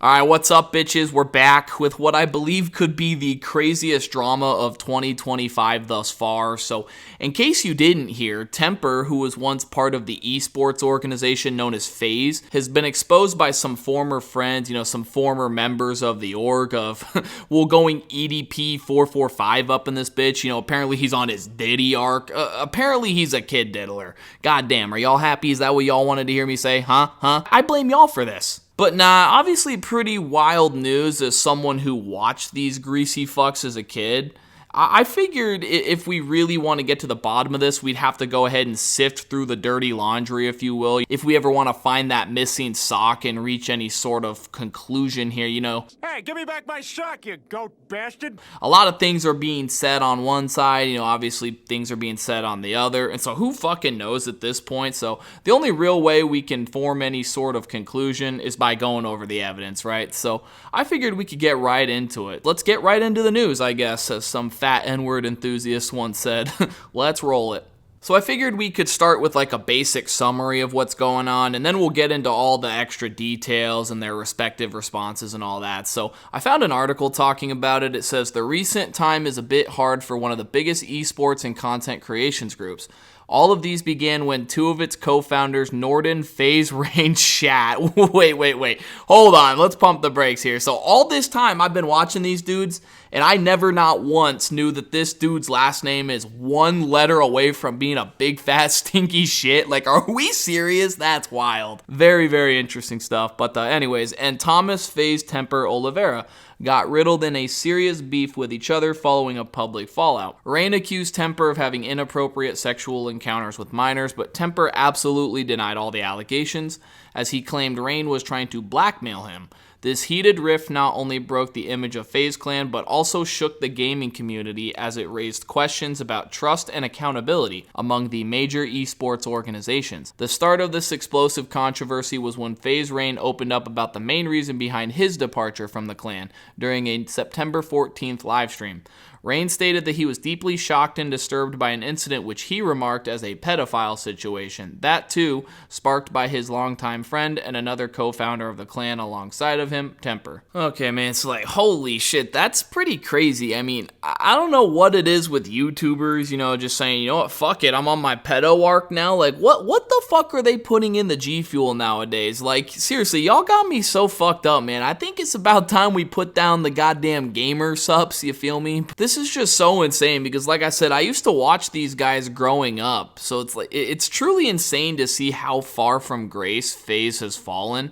Alright, what's up, bitches? We're back with what I believe could be the craziest drama of 2025 thus far. So, in case you didn't hear, Temperrr, who was once part of the esports organization known as FaZe, has been exposed by some former friends, some former members of the org of, going EDP 445 up in this bitch. Apparently he's on his Diddy arc. Apparently he's a kid diddler. Goddamn, are y'all happy? Is that what y'all wanted to hear me say? Huh? I blame y'all for this. But nah, obviously pretty wild news as someone who watched these greasy fucks as a kid. I figured if we really want to get to the bottom of this, we'd have to go ahead and sift through the dirty laundry, if you will. If we ever want to find that missing sock and reach any sort of conclusion here, Hey, give me back my sock, you goat bastard. A lot of things are being said on one side, obviously things are being said on the other. And so who fucking knows at this point? So the only real way we can form any sort of conclusion is by going over the evidence, right? So I figured we could get right into it. Let's get right into the news, I guess, as some fat N-word enthusiast once said. Let's roll it. So I figured we could start with like a basic summary of what's going on, and then we'll get into all the extra details and their respective responses and all that. So I found an article talking about it. It says, the recent time is a bit hard for one of the biggest esports and content creations groups. All of these began when two of its co-founders, Nordan, FaZe, Shat. Wait. Hold on. Let's pump the brakes here. So all this time I've been watching these dudes, and I never not once knew that this dude's last name is one letter away from being a big fat stinky shit. Like, are we serious? That's wild. Very, very interesting stuff. But anyways, and Thomas, FaZe, Temperrr, Oliveira got riddled in a serious beef with each other following a public fallout. Rain accused Temperrr of having inappropriate sexual encounters with minors, but Temperrr absolutely denied all the allegations, as he claimed Rain was trying to blackmail him. This heated rift not only broke the image of FaZe Clan, but also shook the gaming community as it raised questions about trust and accountability among the major esports organizations. The start of this explosive controversy was when FaZe Rain opened up about the main reason behind his departure from the clan during a September 14th livestream. Rain stated that he was deeply shocked and disturbed by an incident which he remarked as a pedophile situation. That, too, sparked by his longtime friend and another co-founder of the clan alongside of him, Temperrr. Okay, man, it's like, holy shit, that's pretty crazy. I mean, I don't know what it is with YouTubers, just saying, what, fuck it, I'm on my pedo arc now. Like, what the fuck are they putting in the G Fuel nowadays? Like, seriously, y'all got me so fucked up, man. I think it's about time we put down the goddamn gamer subs, you feel me? This is just so insane because, like I said, I used to watch these guys growing up, so it's like it's truly insane to see how far from grace FaZe has fallen.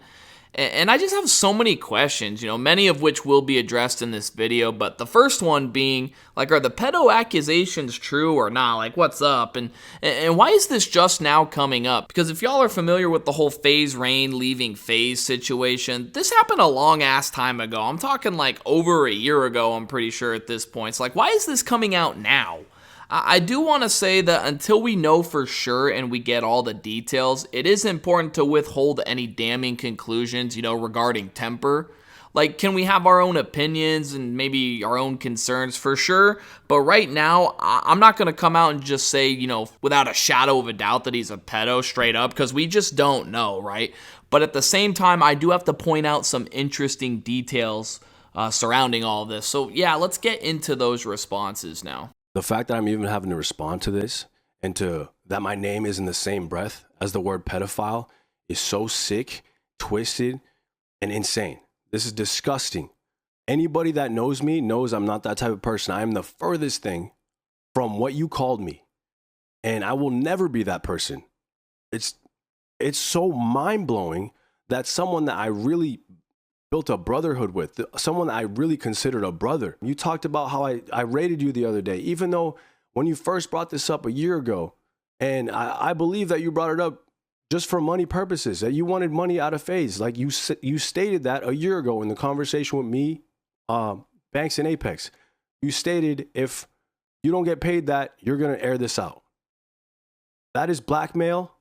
And I just have so many questions, many of which will be addressed in this video, but the first one being, like, are the pedo accusations true or not? Like, what's up? And why is this just now coming up? Because if y'all are familiar with the whole FaZe Rain leaving FaZe situation, this happened a long ass time ago. I'm talking like over a year ago, I'm pretty sure at this point. It's like, why is this coming out now? I do want to say that until we know for sure and we get all the details, it is important to withhold any damning conclusions, regarding Temperrr. Like, can we have our own opinions and maybe our own concerns for sure? But right now, I'm not going to come out and just say, without a shadow of a doubt that he's a pedo straight up, because we just don't know, right? But at the same time, I do have to point out some interesting details surrounding all of this. So yeah, let's get into those responses now. The fact that I'm even having to respond to this and to that my name is in the same breath as the word pedophile is so sick, twisted, and insane. This is disgusting. Anybody that knows me knows I'm not that type of person. I am the furthest thing from what you called me. And I will never be that person. It's so mind-blowing that someone that I really built a brotherhood with, someone that I really considered a brother. You talked about how I rated you the other day, even though when you first brought this up a year ago, and I believe that you brought it up just for money purposes, that you wanted money out of FaZe. Like you stated that a year ago in the conversation with me, Banks and Apex. You stated if you don't get paid that, you're going to air this out. That is blackmail.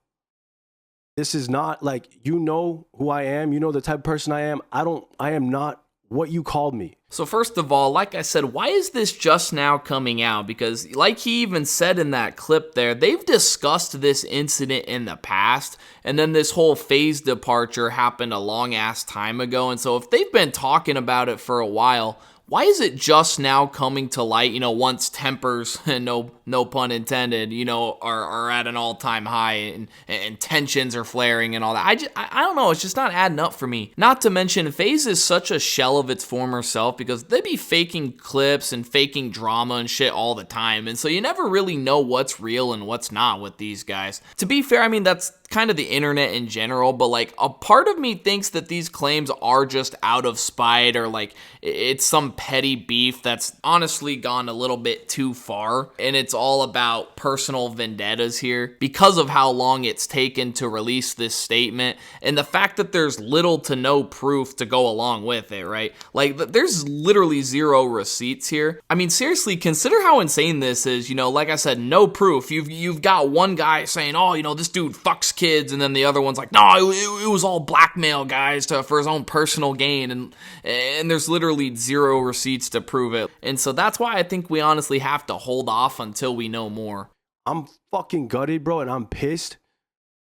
This is not like, who I am, the type of person I am. I am not what you called me. So first of all, like I said, why is this just now coming out? Because like he even said in that clip there, they've discussed this incident in the past, and then this whole FaZe departure happened a long ass time ago. And so if they've been talking about it for a while, why is it just now coming to light, once tempers, no pun intended, are at an all-time high and tensions are flaring and all that? I don't know, it's just not adding up for me. Not to mention, FaZe is such a shell of its former self because they be faking clips and faking drama and shit all the time, and so you never really know what's real and what's not with these guys. To be fair, I mean, that's kind of the internet in general, but like a part of me thinks that these claims are just out of spite, or like it's some petty beef that's honestly gone a little bit too far, and it's all about personal vendettas here because of how long it's taken to release this statement and the fact that there's little to no proof to go along with it, right? Like there's literally zero receipts here. I mean, seriously, consider how insane this is. Like I said, no proof. You've got one guy saying, oh, this dude fucks kids, and then the other one's like, no, it was all blackmail, guys, for his own personal gain, and there's literally zero receipts to prove it. And so that's why I think we honestly have to hold off until we know more. I'm fucking gutted, bro, and I'm pissed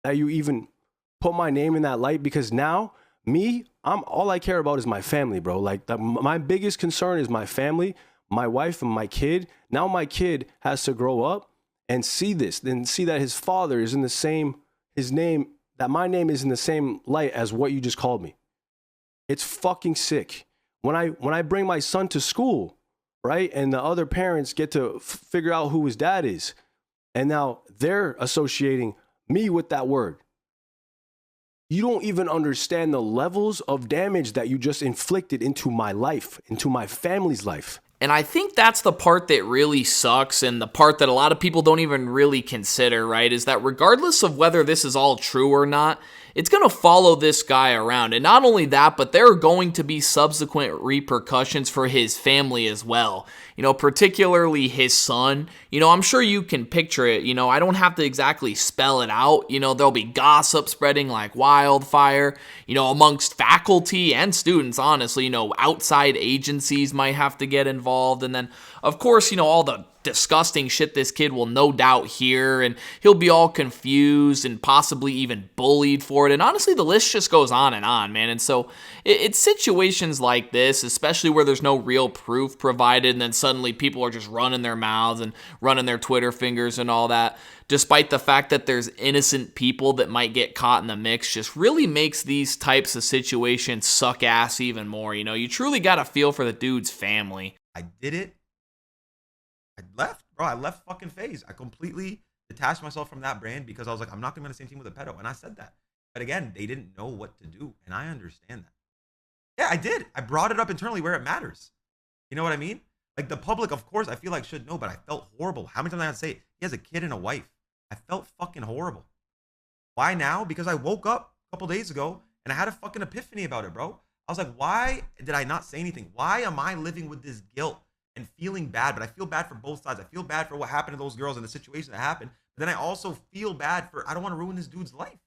that you even put my name in that light, because now I'm all I care about is my family, bro. Like my biggest concern is my family, my wife, and my kid. Now my kid has to grow up and see this, then see that his father is in the same, that my name is in the same light as what you just called me. It's fucking sick. When I bring my son to school, right, and the other parents get to figure out who his dad is, and now they're associating me with that word. You don't even understand the levels of damage that you just inflicted into my life, into my family's life. And I think that's the part that really sucks, and the part that a lot of people don't even really consider, right, is that regardless of whether this is all true or not, it's going to follow this guy around. And not only that, but there are going to be subsequent repercussions for his family as well. Particularly his son. I'm sure you can picture it. I don't have to exactly spell it out. There'll be gossip spreading like wildfire, amongst faculty and students, honestly. Outside agencies might have to get involved. And then, of course, all the disgusting shit this kid will no doubt hear, and he'll be all confused and possibly even bullied for it. And honestly, the list just goes on, man. And so it's situations like this, especially where there's no real proof provided, and then suddenly people are just running their mouths and running their Twitter fingers and all that, despite the fact that there's innocent people that might get caught in the mix, just really makes these types of situations suck ass even more. You truly got to feel for the dude's family. I did it. I left, bro. I left fucking FaZe. I completely detached myself from that brand because I was like, I'm not going to be on the same team with a pedo. And I said that. But again, they didn't know what to do. And I understand that. Yeah, I did. I brought it up internally where it matters. You know what I mean? Like the public, of course, I feel like should know, but I felt horrible. How many times I had to say it? He has a kid and a wife. I felt fucking horrible. Why now? Because I woke up a couple days ago and I had a fucking epiphany about it, bro. I was like, why did I not say anything? Why am I living with this guilt and feeling bad? But I feel bad for both sides. I feel bad for what happened to those girls and the situation that happened. But then I also feel bad for, I don't want to ruin this dude's life.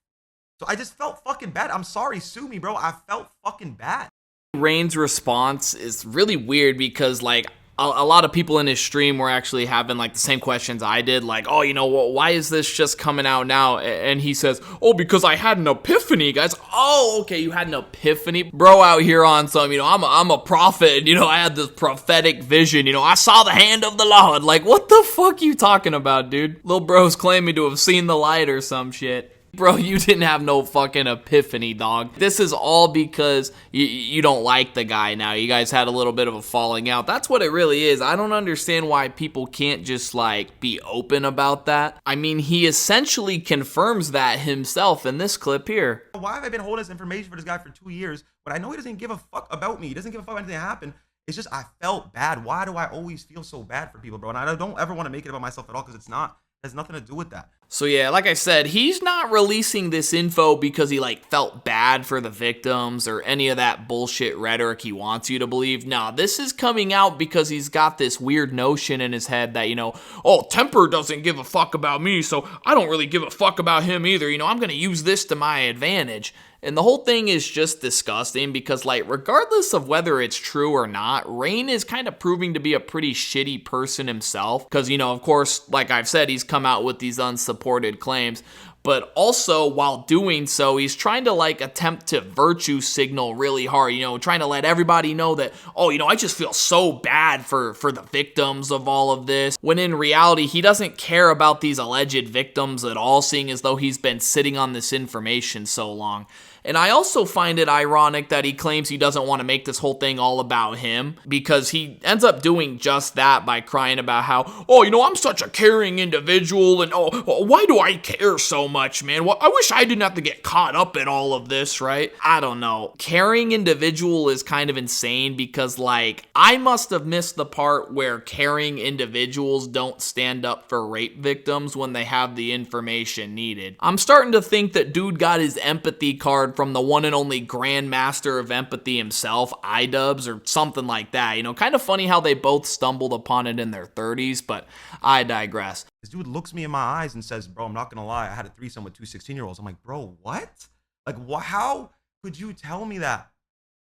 So I just felt fucking bad. I'm sorry, sue me, bro. I felt fucking bad. Rain's response is really weird because, like, a lot of people in his stream were actually having like the same questions I did, like, oh, why is this just coming out now? And he says, oh, because I had an epiphany, guys. Oh, okay, you had an epiphany, bro, out here on some, I'm a prophet, I had this prophetic vision, I saw the hand of the Lord. Like, what the fuck you talking about, dude? Lil bro's claiming to have seen the light or some shit. Bro, you didn't have no fucking epiphany, dog. This is all because you don't like the guy now. You guys had a little bit of a falling out. That's what it really is. I don't understand why people can't just, like, be open about that. I mean, he essentially confirms that himself in this clip here. Why have I been holding this information for this guy for 2 years, but I know he doesn't give a fuck about me. He doesn't give a fuck about anything that happened. It's just I felt bad. Why do I always feel so bad for people, bro? And I don't ever want to make it about myself at all because it's not. It has nothing to do with that. So yeah, like I said, he's not releasing this info because he felt bad for the victims or any of that bullshit rhetoric he wants you to believe. Nah, this is coming out because he's got this weird notion in his head that, oh, Temperrr doesn't give a fuck about me, so I don't really give a fuck about him either. I'm going to use this to my advantage. And the whole thing is just disgusting because, like, regardless of whether it's true or not, Rain is kind of proving to be a pretty shitty person himself. Because, you know, of course, like I've said, he's come out with these unsupported claims. But also, while doing so, he's trying to, like, attempt to virtue signal really hard, you know, trying to let everybody know that, oh, you know, I just feel so bad for the victims of all of this. When in reality, he doesn't care about these alleged victims at all, seeing as though he's been sitting on this information so long. And I also find it ironic that he claims he doesn't want to make this whole thing all about him, because he ends up doing just that by crying about how, oh, you know, I'm such a caring individual, and oh, why do I care so much, man? Well, I wish I didn't have to get caught up in all of this, right? I don't know. Caring individual is kind of insane because, like, I must have missed the part where caring individuals don't stand up for rape victims when they have the information needed. I'm starting to think that dude got his empathy card from the one and only grandmaster of empathy himself, iDubbbz, or something like that. You know, kind of funny how they both stumbled upon it in their 30s, but I digress. This dude looks me in my eyes and says, bro, I'm not gonna lie, I had a threesome with two 16-year-olds. I'm like, bro, what? Like, how could you tell me that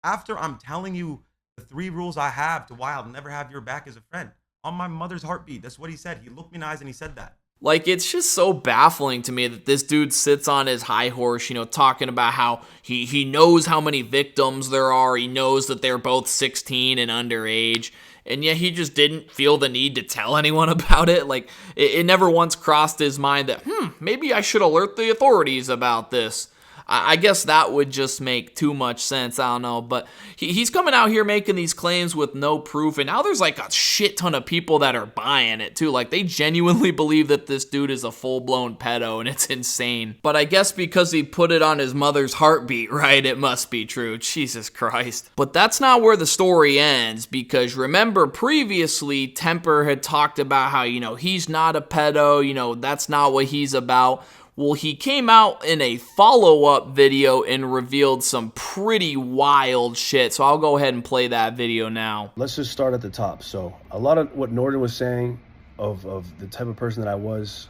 after I'm telling you the 3 rules I have to why I'll never have your back as a friend? On my mother's heartbeat. That's what he said. He looked me in the eyes and he said that. Like, it's just so baffling to me that this dude sits on his high horse, you know, talking about how he knows how many victims there are. He knows that they're both 16 and underage. And yet he just didn't feel the need to tell anyone about it. Like, it never once crossed his mind that, maybe I should alert the authorities about this. I guess that would just make too much sense. I don't know. But he's coming out here making these claims with no proof. And now there's like a shit ton of people that are buying it too. Like, they genuinely believe that this dude is a full-blown pedo, and it's insane. But I guess because he put it on his mother's heartbeat, right? It must be true. Jesus Christ. But that's not where the story ends, because remember previously Temperrr had talked about how, you know, he's not a pedo. You know, that's not what he's about. Well, he came out in a follow-up video and revealed some pretty wild shit. So I'll go ahead and play that video now. Let's just start at the top. So a lot of what Nordan was saying of the type of person that I was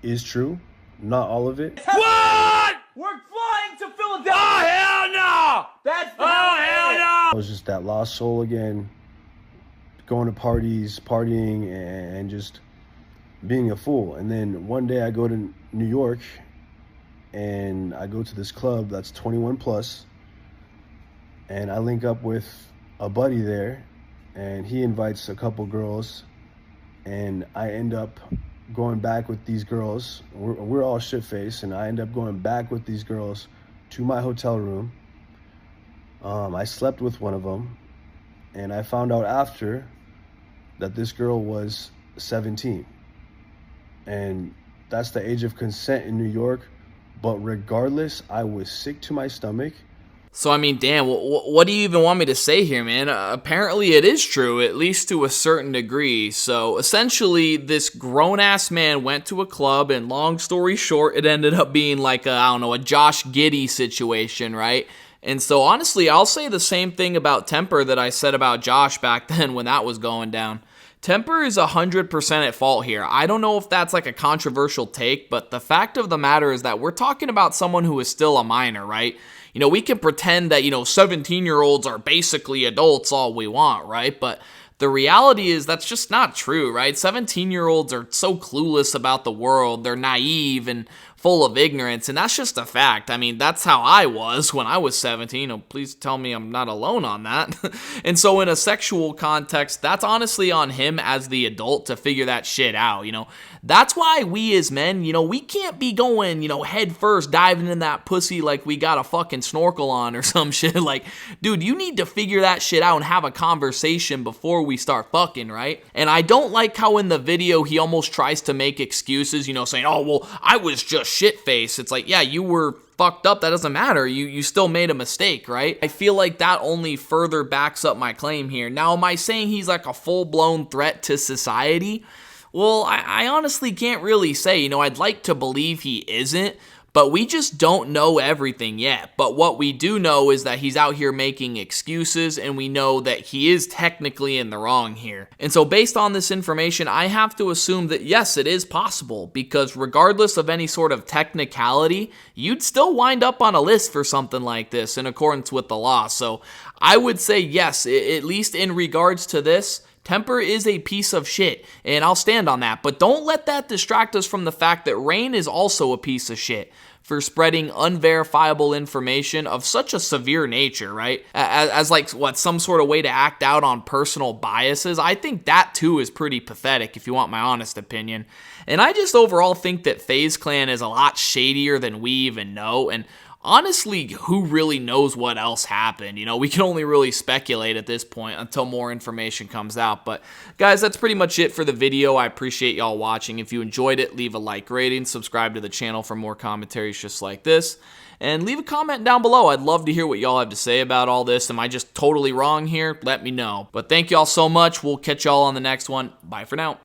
is true. Not all of it. What? We're flying to Philadelphia. Oh, hell no. Hell no. I was just that lost soul again, going to parties, partying, and just being a fool. And then one day I go to New York and I go to this club that's 21 plus, and I link up with a buddy there, and he invites a couple girls, and I end up going back with these girls. We're all shit-faced, and I end up going back with these girls to my hotel room. I slept with one of them, and I found out after that this girl was 17. And that's the age of consent in New York. But regardless, I was sick to my stomach. So, I mean, damn, what do you even want me to say here, man? Apparently it is true, at least to a certain degree. So, essentially, this grown-ass man went to a club, and long story short, it ended up being like a Josh Giddey situation, right? And so, honestly, I'll say the same thing about Temperrr that I said about Josh back then when that was going down. Temperrr is 100% at fault here. I don't know if that's like a controversial take, but the fact of the matter is that we're talking about someone who is still a minor, right? You know, we can pretend that, 17-year-olds are basically adults all we want, right? But the reality is that's just not true, right? 17-year-olds are so clueless about the world. They're naive and full of ignorance, and that's just a fact. I mean, that's how I was when I was 17. Oh, please tell me I'm not alone on that. And so in a sexual context, that's honestly on him as the adult to figure that shit out, That's why we as men, we can't be going, head first, diving in that pussy like we got a fucking snorkel on or some shit. Like, dude, you need to figure that shit out and have a conversation before we start fucking, right? And I don't like how in the video he almost tries to make excuses, saying, oh, well, I was just shit-faced. It's like, yeah, you were fucked up. That doesn't matter. You still made a mistake, right? I feel like that only further backs up my claim here. Now, am I saying he's like a full-blown threat to society? Well, I honestly can't really say. I'd like to believe he isn't, But we just don't know everything yet. But what we do know is that he's out here making excuses, and we know that he is technically in the wrong here. And so based on this information, I have to assume that yes, it is possible, because regardless of any sort of technicality, you'd still wind up on a list for something like this in accordance with the law. So I would say yes, at least in regards to this, Temperrr is a piece of shit, and I'll stand on that. But don't let that distract us from the fact that Rain is also a piece of shit for spreading unverifiable information of such a severe nature, right? As like, what, some sort of way to act out on personal biases. I think that too is pretty pathetic, if you want my honest opinion. And I just overall think that FaZe Clan is a lot shadier than we even know, and honestly, who really knows what else happened? You know, we can only really speculate at this point until more information comes out. But guys, that's pretty much it for the video. I appreciate y'all watching. If you enjoyed it, leave a like rating, subscribe to the channel for more commentaries just like this, and leave a comment down below. I'd love to hear what y'all have to say about all this. Am I just totally wrong here? Let me know. But thank y'all so much. We'll catch y'all on the next one. Bye for now.